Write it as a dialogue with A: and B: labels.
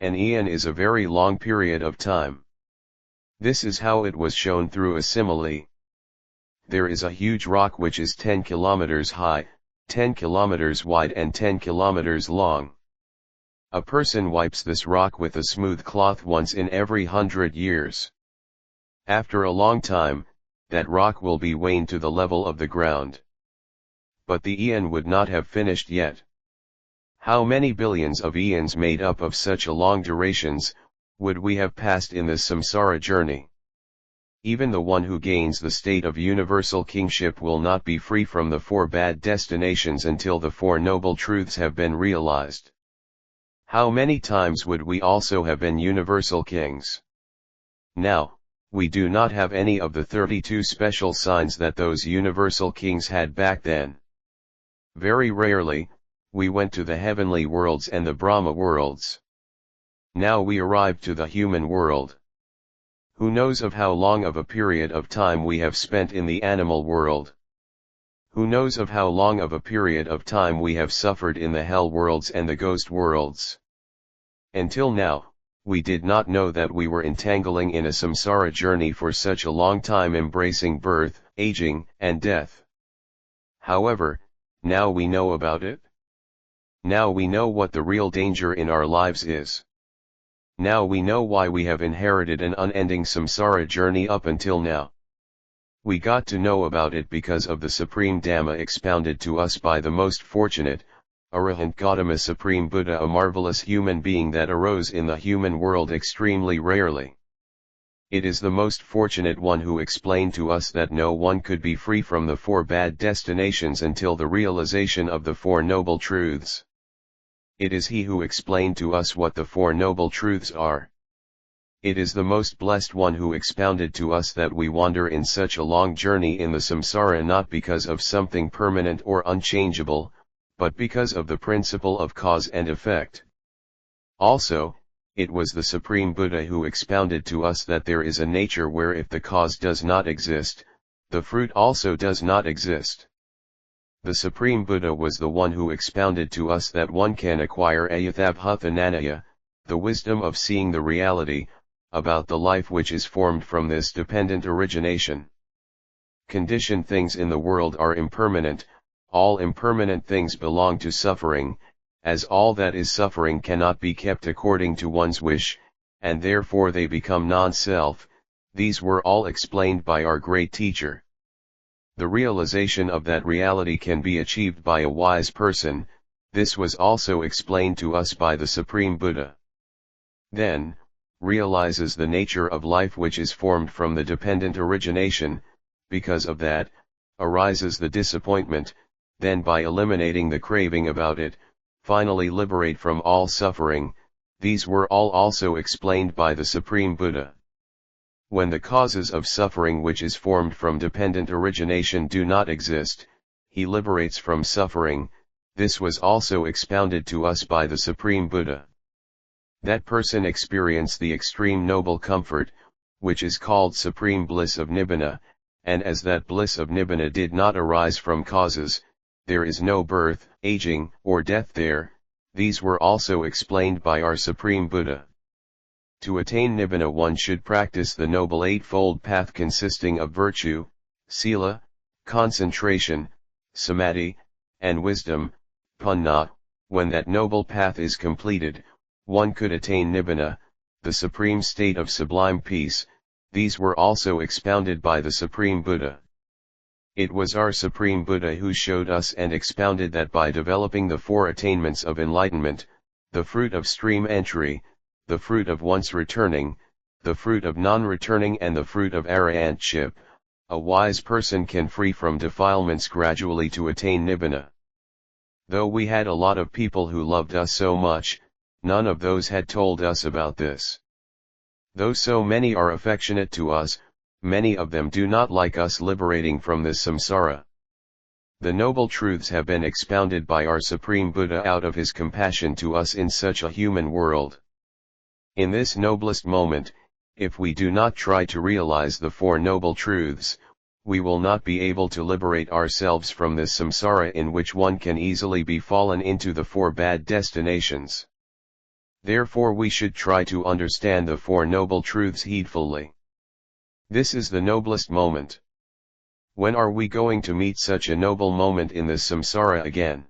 A: An eon is a very long period of time. This is how it was shown through a simile. There is a huge rock which is 10 kilometers high, 10 kilometers wide and 10 kilometers long. A person wipes this rock with a smooth cloth once in every 100 years. After a long time, that rock will be waned to the level of the ground. But the eon would not have finished yet. How many billions of eons made up of such a long durations, would we have passed in this samsara journey? Even the one who gains the state of universal kingship will not be free from the four bad destinations until the Four Noble Truths have been realized. How many times would we also have been universal kings? Now, we do not have any of the 32 special signs that those universal kings had back then. Very rarely, we went to the heavenly worlds and the Brahma worlds. Now we arrive to the human world. Who knows of how long of a period of time we have spent in the animal world? Who knows of how long of a period of time we have suffered in the hell worlds and the ghost worlds? Until now, we did not know that we were entangling in a samsara journey for such a long time, embracing birth, aging, and death. However, now we know about it. Now we know what the real danger in our lives is. Now we know why we have inherited an unending samsara journey up until now. We got to know about it because of the Supreme Dhamma expounded to us by the most fortunate, Arahant Gautama Supreme Buddha, a marvelous human being that arose in the human world extremely rarely. It is the most fortunate one who explained to us that no one could be free from the four bad destinations until the realization of the Four Noble Truths. It is he who explained to us what the Four Noble Truths are. It is the most blessed one who expounded to us that we wander in such a long journey in the samsara not because of something permanent or unchangeable, but because of the principle of cause and effect. Also, it was the Supreme Buddha who expounded to us that there is a nature where if the cause does not exist, the fruit also does not exist. The Supreme Buddha was the one who expounded to us that one can acquire ayathabhutananaya, the wisdom of seeing the reality, about the life which is formed from this dependent origination. Conditioned things in the world are impermanent, all impermanent things belong to suffering, as all that is suffering cannot be kept according to one's wish, and therefore they become non-self. These were all explained by our great teacher. The realization of that reality can be achieved by a wise person. This was also explained to us by the Supreme Buddha. Then, realizes the nature of life which is formed from the dependent origination. Because of that, arises the disappointment, then by eliminating the craving about it, finally liberate from all suffering. These were all also explained by the Supreme Buddha. When the causes of suffering which is formed from dependent origination do not exist, he liberates from suffering. This was also expounded to us by the Supreme Buddha. That person experienced the extreme noble comfort, which is called supreme bliss of Nibbana, and as that bliss of Nibbana did not arise from causes, there is no birth, aging, or death there. These were also explained by our Supreme Buddha. To attain Nibbana one should practice the Noble Eightfold Path consisting of virtue, sila, concentration, samadhi, and wisdom, panna. When that noble path is completed, one could attain Nibbana, the supreme state of sublime peace. These were also expounded by the Supreme Buddha. It was our Supreme Buddha who showed us and expounded that by developing the four attainments of enlightenment, the fruit of stream entry, the fruit of once returning, the fruit of non-returning and the fruit of arahantship, a wise person can free from defilements gradually to attain Nibbana. Though we had a lot of people who loved us so much, none of those had told us about this. Though so many are affectionate to us, many of them do not like us liberating from this samsara. The noble truths have been expounded by our Supreme Buddha out of his compassion to us in such a human world. In this noblest moment, if we do not try to realize the Four Noble Truths, we will not be able to liberate ourselves from this samsara in which one can easily be fallen into the four bad destinations. Therefore we should try to understand the Four Noble Truths heedfully. This is the noblest moment. When are we going to meet such a noble moment in the samsara again?